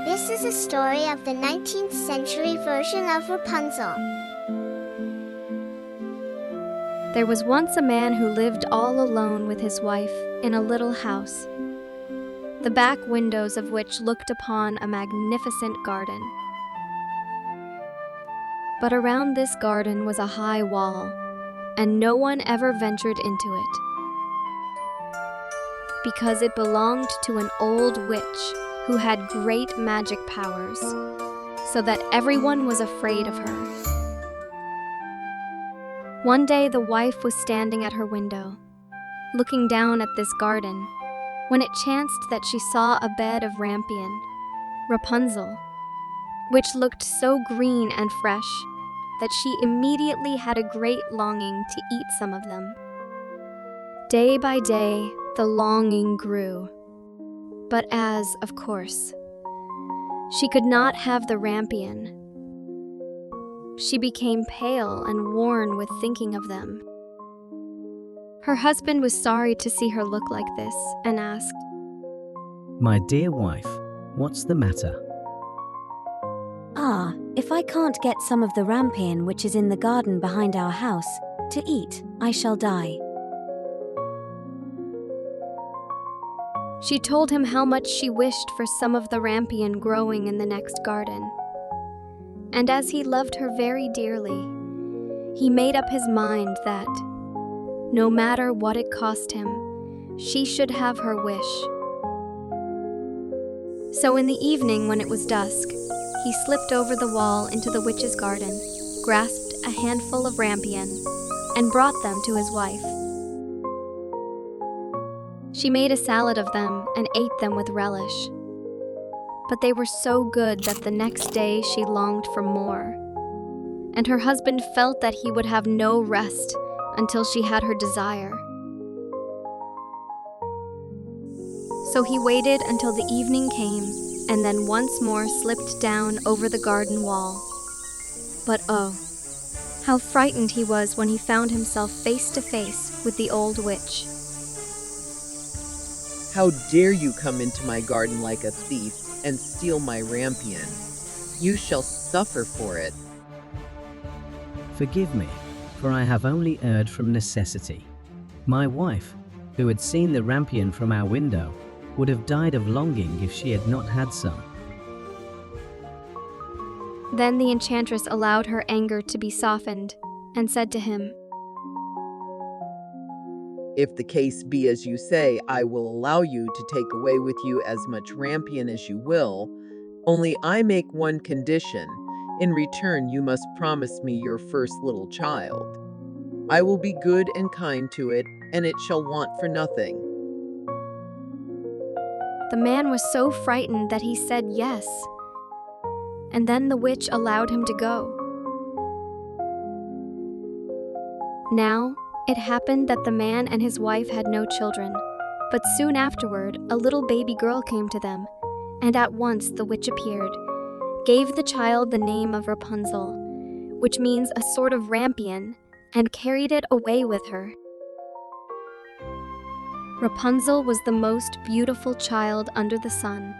This is a story of the 19th century version of Rapunzel. There was once a man who lived all alone with his wife in a little house, the back windows of which looked upon a magnificent garden. But around this garden was a high wall, and no one ever ventured into it, because it belonged to an old witch who had great magic powers, so that everyone was afraid of her. One day the wife was standing at her window, looking down at this garden, when it chanced that she saw a bed of rampion, Rapunzel, which looked so green and fresh that she immediately had a great longing to eat some of them. Day by day, the longing grew, but as, of course, she could not have the rampion, she became pale and worn with thinking of them. Her husband was sorry to see her look like this and asked, "My dear wife, what's the matter?" If I can't get some of the rampion which is in the garden behind our house to eat, I shall die." She told him how much she wished for some of the rampion growing in the next garden. And as he loved her very dearly, he made up his mind that, no matter what it cost him, she should have her wish. So in the evening, when it was dusk, he slipped over the wall into the witch's garden, grasped a handful of rampion, and brought them to his wife. She made a salad of them and ate them with relish. But they were so good that the next day she longed for more, and her husband felt that he would have no rest until she had her desire. So he waited until the evening came, and then once more slipped down over the garden wall. But oh, how frightened he was when he found himself face to face with the old witch. "How dare you come into my garden like a thief and steal my rampion? You shall suffer for it." "Forgive me, for I have only erred from necessity. My wife, who had seen the rampion from our window, would have died of longing if she had not had some." Then the enchantress allowed her anger to be softened and said to him, "If the case be as you say, I will allow you to take away with you as much rampion as you will. Only I make one condition. In return, you must promise me your first little child. I will be good and kind to it, and it shall want for nothing." The man was so frightened that he said yes, and then the witch allowed him to go. Now, it happened that the man and his wife had no children, but soon afterward a little baby girl came to them, and at once the witch appeared, gave the child the name of Rapunzel, which means a sort of rampion, and carried it away with her. Rapunzel was the most beautiful child under the sun.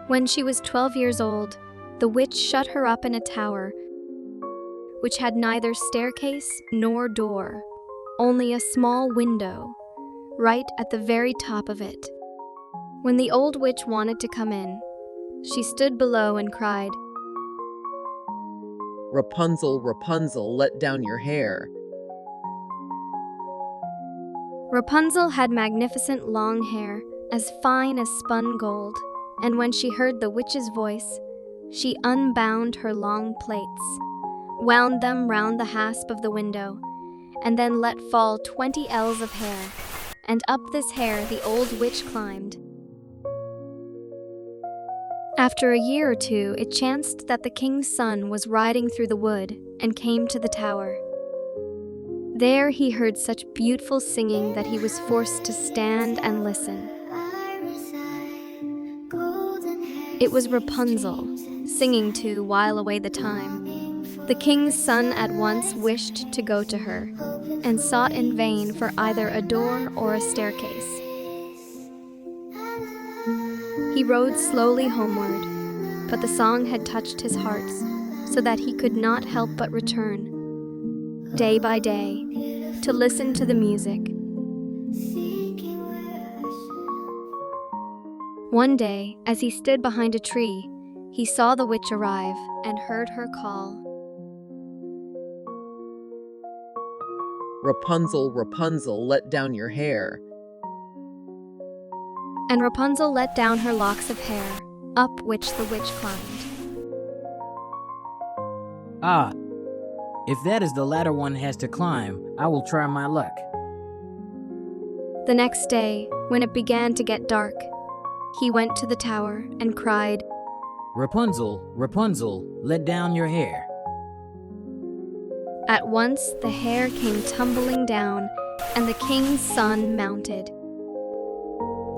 When she was 12 years old, the witch shut her up in a tower, which had neither staircase nor door, only a small window, right at the very top of it. When the old witch wanted to come in, she stood below and cried, "Rapunzel, Rapunzel, let down your hair." Rapunzel had magnificent long hair, as fine as spun gold, and when she heard the witch's voice, she unbound her long plaits, wound them round the hasp of the window, and then let fall 20 ells of hair, and up this hair the old witch climbed. After a year or two, it chanced that the king's son was riding through the wood and came to the tower. There he heard such beautiful singing that he was forced to stand and listen. It was Rapunzel, singing to while away the time. The king's son at once wished to go to her, and sought in vain for either a door or a staircase. He rode slowly homeward, but the song had touched his heart, so that he could not help but return, day by day, to listen to the music. One day, as he stood behind a tree, he saw the witch arrive and heard her call. Rapunzel, Rapunzel, let down your hair. And Rapunzel let down her locks of hair, up which the witch climbed. Ah, if that is the ladder one has to climb, I will try my luck. The next day, when it began to get dark, he went to the tower and cried, Rapunzel, Rapunzel, let down your hair. At once the hair came tumbling down, and the king's son mounted.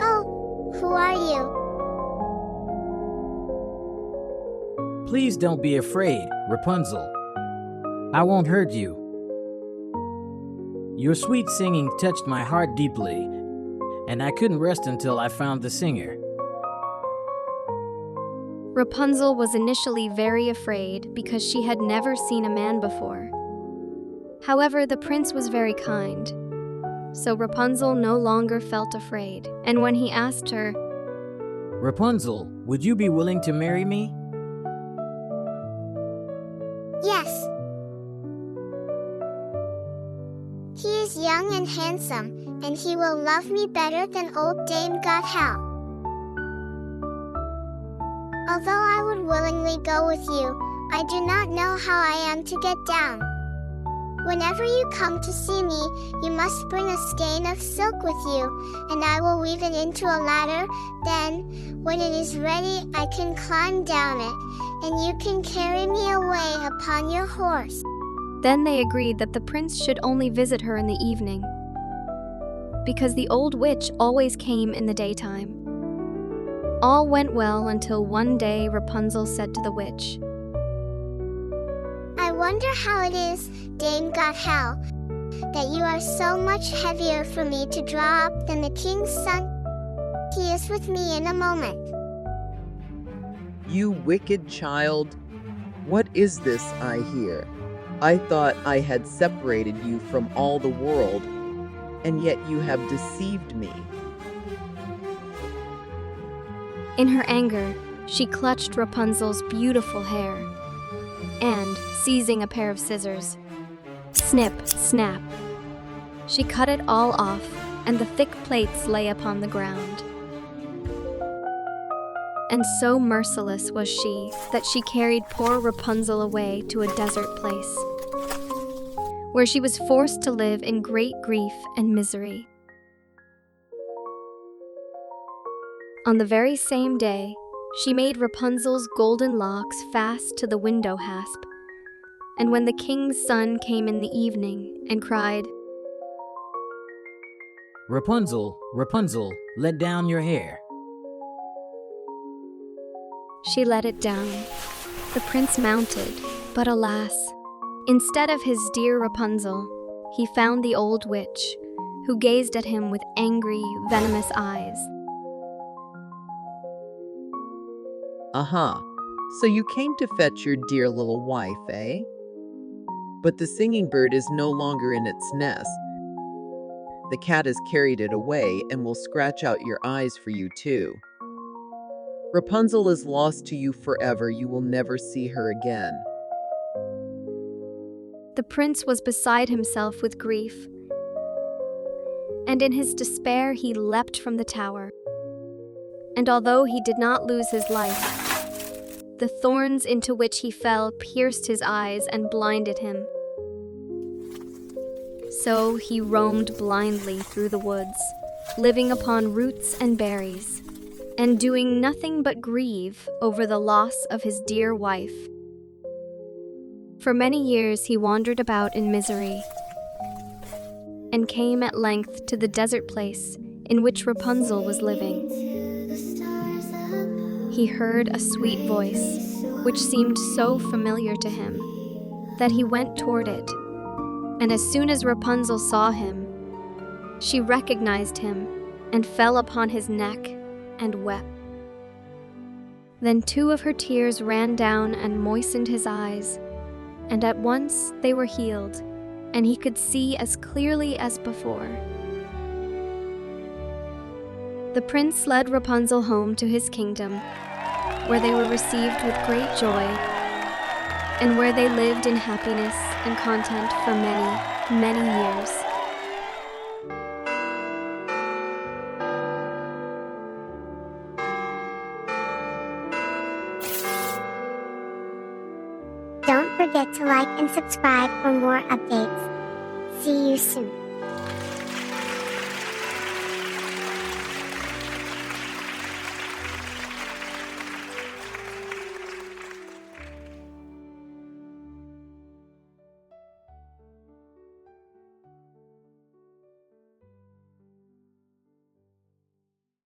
Oh, who are you? Please don't be afraid, Rapunzel. I won't hurt you. Your sweet singing touched my heart deeply, and I couldn't rest until I found the singer. Rapunzel was initially very afraid because she had never seen a man before. However, the prince was very kind, so Rapunzel no longer felt afraid, and when he asked her, Rapunzel, would you be willing to marry me? Yes. He is young and handsome, and he will love me better than old Dame Gothel. Although I would willingly go with you, I do not know how I am to get down. Whenever you come to see me, you must bring a skein of silk with you, and I will weave it into a ladder. Then, when it is ready, I can climb down it, and you can carry me away upon your horse. Then they agreed that the prince should only visit her in the evening, because the old witch always came in the daytime. All went well until one day Rapunzel said to the witch, I wonder how it is, Dame Gothel, that you are so much heavier for me to draw up than the king's son. He is with me in a moment. You wicked child, what is this I hear? I thought I had separated you from all the world, and yet you have deceived me. In her anger, she clutched Rapunzel's beautiful hair, and, seizing a pair of scissors, snip, snap, she cut it all off, and the thick plaits lay upon the ground. And so merciless was she that she carried poor Rapunzel away to a desert place, where she was forced to live in great grief and misery. On the very same day, she made Rapunzel's golden locks fast to the window hasp, and when the king's son came in the evening and cried, Rapunzel, Rapunzel, let down your hair. she let it down. The prince mounted, but alas, instead of his dear Rapunzel, he found the old witch, who gazed at him with angry, venomous eyes. Aha, so you came to fetch your dear little wife, eh? But the singing bird is no longer in its nest. The cat has carried it away and will scratch out your eyes for you too. Rapunzel is lost to you forever. You will never see her again. The prince was beside himself with grief, and in his despair he leapt from the tower. And although he did not lose his life, the thorns into which he fell pierced his eyes and blinded him. So he roamed blindly through the woods, living upon roots and berries, and doing nothing but grieve over the loss of his dear wife. For many years he wandered about in misery, and came at length to the desert place in which Rapunzel was living. He heard a sweet voice, which seemed so familiar to him, that he went toward it, and as soon as Rapunzel saw him, she recognized him and fell upon his neck and wept. Then 2 of her tears ran down and moistened his eyes, and at once they were healed, and he could see as clearly as before. The prince led Rapunzel home to his kingdom, where they were received with great joy, and where they lived in happiness and content for many, many years. Don't forget to like and subscribe for more updates. See you soon.